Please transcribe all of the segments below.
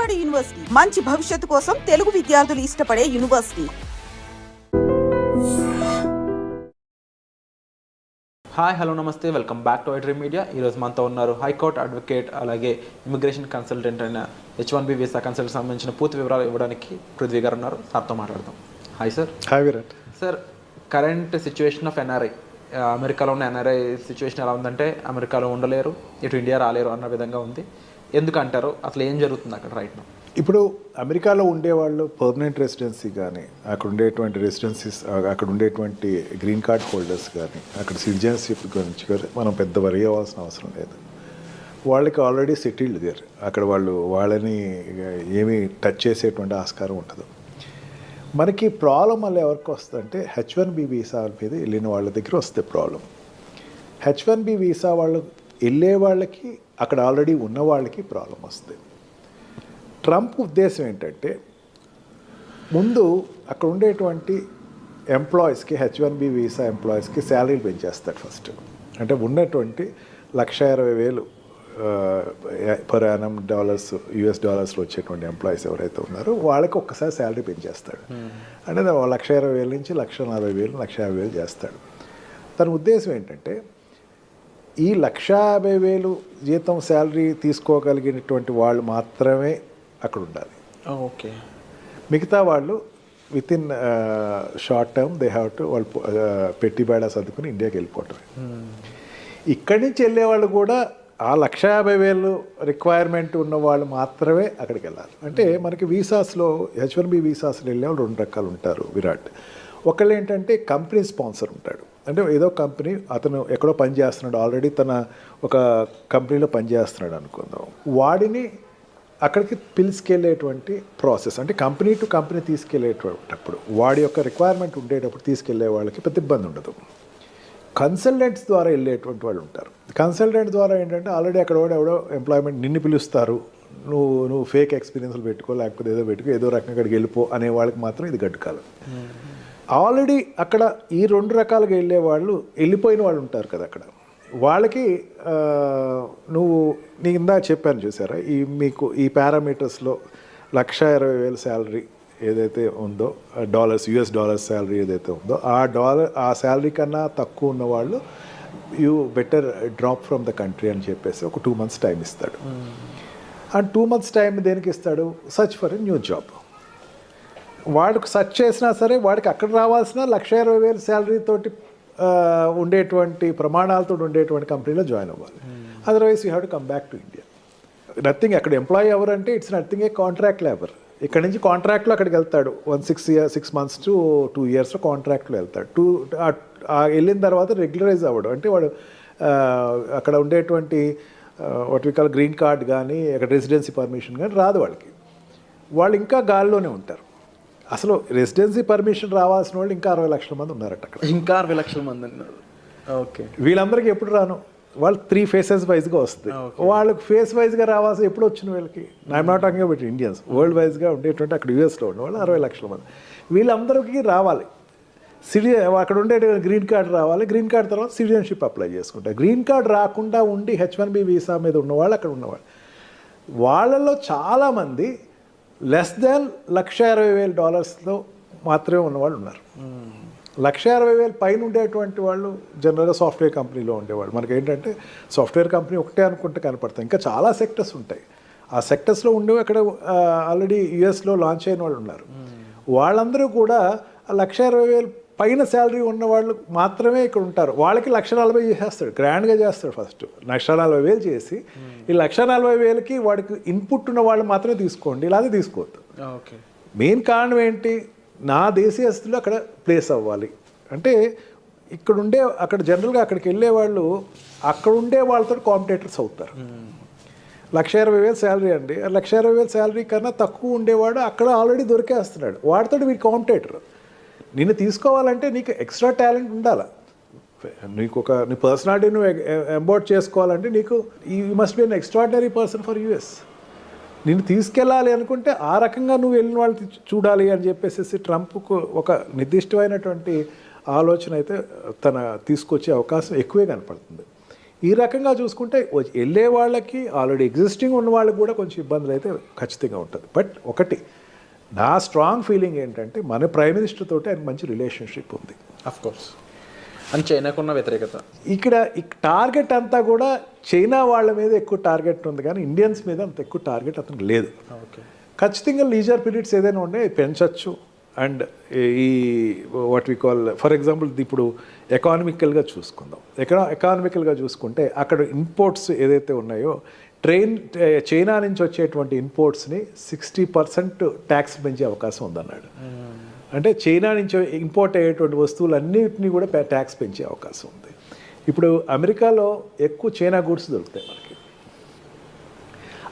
రాజోడి university మంచి భవిష్యత్తు కోసం తెలుగు విద్యార్థులు ఇష్టపడే యూనివర్సిటీ. హాయ్ హలో నమస్తే, welcome back to iDream media. ఈరోజు మనతో ఉన్నారు హైకోర్టు అడ్వకేట్, అలాగే ఇమిగ్రేషన్ కన్సల్టెంట్ అయిన H1B వీసా కన్సల్టెంట్ సంబంధించిన పూర్తి వివరాలు ఇవ్వడానికి పృథ్వీ గారు ఉన్నారు. సార్తో మాట్లాడదాం. Hi sir. Hi Virat. Sir, current situation of NRI, అమెరికాలో ఉన్న ఎన్ఆర్ఐ సిచ్యువేషన్ ఎలా ఉందంటే అమెరికాలో ఉండలేరు, ఇటు ఇండియా రాలేరు అన్న విధంగా ఉంది. ఎందుకంటారు? అసలు ఏం జరుగుతుంది అక్కడ రైట్ నౌ? ఇప్పుడు అమెరికాలో ఉండేవాళ్ళు పర్మనెంట్ రెసిడెన్సీ కానీ, అక్కడ ఉండేటువంటి రెసిడెన్సీస్, అక్కడ ఉండేటువంటి గ్రీన్ కార్డ్ హోల్డర్స్ కానీ, అక్కడ సిటిజన్షిప్ గురించి కానీ మనం పెద్ద వరి అవ్వాల్సిన అవసరం లేదు. వాళ్ళకి ఆల్రెడీ సెటిల్డ్ దేర్. అక్కడ వాళ్ళని ఏమీ టచ్ చేసేటువంటి ఆస్కారం ఉండదు. మనకి ప్రాబ్లం వల్ల ఎవరికి వస్తుందంటే H1B వీసా మీద వెళ్ళిన వాళ్ళ దగ్గర వస్తే ప్రాబ్లం. H1B వీసా వాళ్ళు వెళ్ళే వాళ్ళకి, అక్కడ ఆల్రెడీ ఉన్న వాళ్ళకి ప్రాబ్లం వస్తుంది. ట్రంప్ ఉద్దేశం ఏంటంటే ముందు అక్కడ ఉండేటువంటి ఎంప్లాయీస్కి, H1B వీసా ఎంప్లాయీస్కి శాలరీలు పెంచేస్తాడు ఫస్ట్. అంటే ఉన్నటువంటి $1,20,000 పర్ యానం US డాలర్స్లో వచ్చేటువంటి ఎంప్లాయీస్ ఎవరైతే ఉన్నారో వాళ్ళకి ఒక్కసారి శాలరీ పెంచేస్తాడు. అంటే $1,20,000 నుంచి $1,40,000, $1,50,000 చేస్తాడు. తన ఉద్దేశం ఏంటంటే ఈ $150,000 జీతం శాలరీ తీసుకోగలిగినటువంటి వాళ్ళు మాత్రమే అక్కడ ఉండాలి. ఓకే. మిగతా వాళ్ళు with in short term they have to వాళ్ళు పెట్టి బేడా సర్దుకుని ఇండియాకి వెళ్ళిపోవటమే. ఇక్కడి నుంచి వెళ్ళేవాళ్ళు కూడా ఆ $150,000 రిక్వైర్మెంట్ ఉన్న వాళ్ళు మాత్రమే అక్కడికి వెళ్ళాలి. అంటే మనకి వీసాస్లో H1B వీసాస్లో వెళ్ళే వాళ్ళు 2 రకాలు ఉంటారు విరాట్. ఒకళ్ళు ఏంటంటే కంపెనీ స్పాన్సర్ ఉంటాడు. అంటే ఏదో కంపెనీ, అతను ఎక్కడో పని చేస్తున్నాడు, ఆల్రెడీ తన ఒక కంపెనీలో పనిచేస్తున్నాడు అనుకుందాం, వాడిని అక్కడికి పిలుచుకెళ్ళేటువంటి ప్రాసెస్. అంటే కంపెనీ టు కంపెనీ తీసుకెళ్ళేటప్పుడు వాడి యొక్క రిక్వైర్మెంట్ ఉండేటప్పుడు తీసుకెళ్లే వాళ్ళకి పెద్ద ఇబ్బంది ఉండదు. కన్సల్టెంట్స్ ద్వారా వెళ్ళేటువంటి వాళ్ళు ఉంటారు. కన్సల్టెంట్ ద్వారా ఏంటంటే ఆల్రెడీ అక్కడ ఎవడో ఎంప్లాయ్మెంట్ నిన్ను పిలుస్తారు, నువ్వు ఫేక్ ఎక్స్పీరియన్స్లు పెట్టుకో, లేకపోతే ఏదో పెట్టుకో, ఏదో రకంగా అక్కడికి వెళ్ళిపో అనే వాళ్ళకి మాత్రం ఇది గడ్డుకాలం. ఆల్రెడీ అక్కడ ఈ 2 రకాలుగా వెళ్ళే వాళ్ళు, వెళ్ళిపోయిన వాళ్ళు ఉంటారు కదా అక్కడ, వాళ్ళకి నీకు ఇందా చెప్పాను చూసారా, మీకు ఈ పారామీటర్స్లో $1,20,000 శాలరీ ఏదైతే ఉందో, US డాలర్స్ శాలరీ ఏదైతే ఉందో, ఆ శాలరీ కన్నా తక్కువ ఉన్న వాళ్ళు you better drop from the country అని చెప్పేసి ఒక 2 months టైం ఇస్తాడు. ఆ 2 months టైం దేనికి ఇస్తాడు? Search for a new job. వాడికి సెర్చ్ చేసినా సరే వాడికి అక్కడ రావాల్సిన $1,20,000 శాలరీ తోటి ఉండేటువంటి ప్రమాణాలతో ఉండేటువంటి కంపెనీలో జాయిన్ అవ్వాలి. Otherwise you have to come back to India. Nothing. అక్కడ ఎంప్లాయీ ఎవరంటే it's nothing A contract labour. ఇక్కడ నుంచి కాంట్రాక్ట్లో అక్కడికి వెళ్తాడు. 6 months to 2 years కాంట్రాక్ట్లో వెళ్తాడు. వెళ్ళిన తర్వాత రెగ్యులరైజ్ అవ్వడు. అంటే వాడు అక్కడ ఉండేటువంటి what we call green card కానీ, అక్కడ రెసిడెన్సీ పర్మిషన్ కానీ రాదు వాళ్ళకి. వాళ్ళు ఇంకా గాల్లోనే ఉంటారు. అసలు రెసిడెన్సీ పర్మిషన్ రావాల్సిన వాళ్ళు ఇంకా 60 లక్షల మంది ఉన్నారట అక్కడ. ఇంకా 60 లక్షల మంది ఉన్నారు. ఓకే. వీళ్ళందరికీ ఎప్పుడు రాను, వాళ్ళు 3 phases వైజ్గా వస్తుంది. వాళ్ళకి ఫేస్ వైజ్గా రావాల్సి ఎప్పుడు వచ్చిన వీళ్ళకి, I'm not talking about Indians, world వైజ్గా ఉండేటువంటి అక్కడ USలో ఉన్న వాళ్ళు 60 లక్షల మంది. వీళ్ళందరికీ రావాలి. అక్కడ ఉండే గ్రీన్ కార్డ్ రావాలి. గ్రీన్ కార్డ్ తర్వాత సిటిజన్షిప్ అప్లై చేసుకుంటారు. గ్రీన్ కార్డ్ రాకుండా ఉండి H1B వీసా మీద ఉన్నవాళ్ళు అక్కడ ఉన్నవాళ్ళు, వాళ్ళలో చాలామంది లెస్ దాన్ $1,20,000 మాత్రమే ఉన్నవాళ్ళు ఉన్నారు. $1,60,000 పైన ఉండేటువంటి వాళ్ళు జనరల్గా సాఫ్ట్వేర్ కంపెనీలో ఉండేవాళ్ళు. మనకి ఏంటంటే సాఫ్ట్వేర్ కంపెనీ ఒకటే అనుకుంటే కనపడతాయి, ఇంకా చాలా సెక్టర్స్ ఉంటాయి. ఆ సెక్టర్స్లో ఉండేవి అక్కడ ఆల్రెడీ USలో లాంచ్ అయిన వాళ్ళు ఉన్నారు. వాళ్ళందరూ కూడా $1,60,000 పైన శాలరీ ఉన్న వాళ్ళు మాత్రమే ఇక్కడ ఉంటారు. వాళ్ళకి $1,40,000 చేసేస్తాడు, గ్రాండ్గా చేస్తాడు. ఫస్ట్ $1,40,000 చేసి ఈ $1,40,000కి వాడికి ఇన్పుట్ ఉన్న వాళ్ళు మాత్రమే తీసుకోండి, ఇలాగే తీసుకోవద్దు. ఓకే. మెయిన్ కారణం ఏంటి? నా దేశీయస్తులు అక్కడ ప్లేస్ అవ్వాలి. అంటే అక్కడ జనరల్గా అక్కడికి వెళ్ళే వాళ్ళు అక్కడ ఉండే వాళ్ళతో కాంపిటేటర్స్ అవుతారు. $1,20,000 శాలరీ అండి, $1,20,000 శాలరీ కన్నా తక్కువ ఉండేవాడు అక్కడ ఆల్రెడీ దొరికేస్తున్నాడు. వాడితో వీడి కాంపిటేటర్. నిన్ను తీసుకోవాలంటే నీకు ఎక్స్ట్రా టాలెంట్ ఉండాలి. నీ పర్సనాలిటీ నువ్వు ఎంబోర్డ్ చేసుకోవాలంటే నీకు you must be an extraordinary person for US. నిన్ను తీసుకెళ్ళాలి అనుకుంటే ఆ రకంగా నువ్వు వెళ్ళిన వాళ్ళు చూడాలి అని చెప్పేసి ట్రంప్కు ఒక నిర్దిష్టమైనటువంటి ఆలోచన అయితే తీసుకొచ్చే అవకాశం ఎక్కువే కనపడుతుంది. ఈ రకంగా చూసుకుంటే వెళ్ళే వాళ్ళకి ఆల్రెడీ ఎగ్జిస్టింగ్ ఉన్న వాళ్ళకి కూడా కొంచెం ఇబ్బందులు అయితే ఖచ్చితంగా ఉంటుంది. బట్ ఒకటి నా స్ట్రాంగ్ ఫీలింగ్ ఏంటంటే మన ప్రైమ్ మినిస్టర్ తోటి ఆయన మంచి రిలేషన్షిప్ ఉంది. Of course. అని చైనాకున్న వ్యతిరేకత ఇక్కడ టార్గెట్ అంతా కూడా చైనా వాళ్ళ మీద ఎక్కువ టార్గెట్ ఉంది, కానీ ఇండియన్స్ మీద అంత ఎక్కువ టార్గెట్ అతనికి లేదు. ఓకే. ఖచ్చితంగా లీజర్ పీరియడ్స్ ఏదైనా ఉండే పెంచవచ్చు. అండ్ ఈ what we call for example ఇప్పుడు ఎకానమికల్గా చూసుకుందాం. ఎకానమికల్గా చూసుకుంటే అక్కడ ఇంపోర్ట్స్ ఏదైతే ఉన్నాయో చైనా నుంచి వచ్చేటువంటి ఇంపోర్ట్స్ని 60% ట్యాక్స్ పెంచే అవకాశం ఉందన్నాడు. అంటే చైనా నుంచి ఇంపోర్ట్ అయ్యేటువంటి వస్తువులన్నింటినీ కూడా ట్యాక్స్ పెంచే అవకాశం ఉంది. ఇప్పుడు అమెరికాలో ఎక్కువ చైనా గూడ్స్ దొరుకుతాయి మనకి.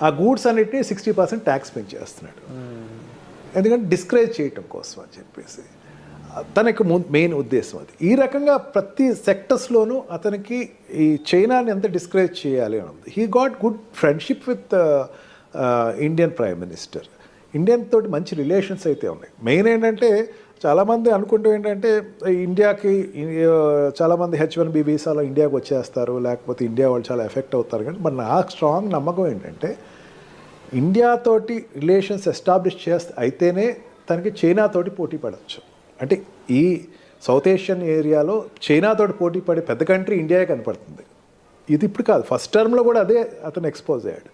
ఆ గూడ్స్ అన్నిటినీ 60% ట్యాక్స్ పెంచేస్తున్నాడు. ఎందుకంటే డిస్కరేజ్ చేయటం కోసం అని చెప్పేసి తనకి మెయిన్ ఉద్దేశం అది. ఈ రకంగా ప్రతి సెక్టర్స్లోనూ అతనికి ఈ చైనాని ఎంత డిస్కరేజ్ చేయాలి అని ఉంది. He got good friendship with Indian prime minister. Indian తోటి మంచి రిలేషన్స్ అయితే ఉన్నాయి. మెయిన్ ఏంటంటే చాలామంది అనుకుంటూ ఏంటంటే ఇండియాకి చాలామంది H1B వీసాలో ఇండియాకి వచ్చేస్తారు, లేకపోతే ఇండియా వాళ్ళు చాలా ఎఫెక్ట్ అవుతారు. కానీ మరి నా స్ట్రాంగ్ నమ్మకం ఏంటంటే ఇండియాతోటి రిలేషన్స్ ఎస్టాబ్లిష్ అయితేనే తనకి చైనాతోటి పోటీ పడవచ్చు. అంటే ఈ సౌత్ ఏషియన్ ఏరియాలో చైనాతోటి పోటీ పడే పెద్ద కంట్రీ ఇండియాయే కనపడుతుంది. ఇది ఇప్పుడు కాదు, ఫస్ట్ టర్మ్లో కూడా అదే అతను ఎక్స్పోజ్ అయ్యాడు.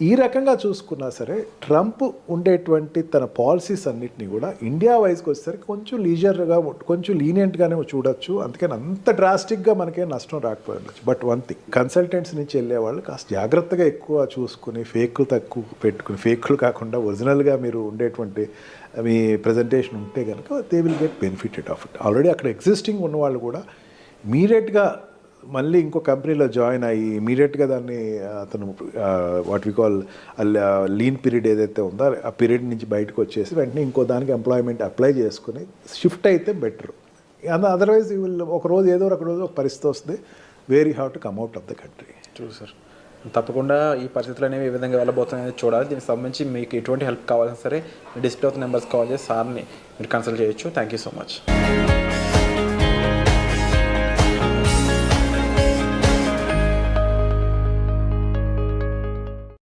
ఈ రకంగా చూసుకున్నా సరే ట్రంప్ ఉండేటువంటి తన పాలసీస్ అన్నిటినీ కూడా ఇండియా వైజ్కి వచ్చేసరికి కొంచెం లీజర్గా కొంచెం లీనియంట్గానే చూడొచ్చు. అందుకని అంత డ్రాస్టిక్గా మనకేం నష్టం రాకపోయి ఉండొచ్చు. బట్ వన్ థింగ్, కన్సల్టెంట్స్ నుంచి వెళ్ళే వాళ్ళు కాస్త జాగ్రత్తగా ఎక్కువ చూసుకుని ఫేక్లు తక్కువ పెట్టుకుని, ఫేక్లు కాకుండా ఒరిజినల్గా మీరు ఉండేటువంటి మీ ప్రజెంటేషన్ ఉంటే కనుక they will get benefited of it. Already అక్కడ ఎగ్జిస్టింగ్ ఉన్న వాళ్ళు కూడా ఇమీడియట్గా మళ్ళీ ఇంకో కంపెనీలో జాయిన్ అయ్యి ఇమీడియట్గా దాన్ని అతను what we call lean period ఏదైతే ఉందో ఆ పీరియడ్ నుంచి బయటకు వచ్చేసి వెంటనే ఇంకో దానికి ఎంప్లాయ్మెంట్ అప్లై చేసుకుని షిఫ్ట్ అయితే బెటర్. అదర్వైజ్ వీళ్ళు ఒక రోజు ఏదో ఒక రోజు ఒక పరిస్థితి వస్తుంది, where you have to come out of the country. True sir. తప్పకుండా ఈ పరిస్థితులు అనేవి ఏ విధంగా వెళ్ళబోతున్నాయని చూడాలి. దీనికి సంబంధించి మీకు ఎటువంటి హెల్ప్ కావాలన్నా సరే డిస్ప్లే అవుతున్న నెంబర్స్ కాల్ చేసి సార్ని మీరు కన్సల్ట్ చేయొచ్చు. Thank you so much.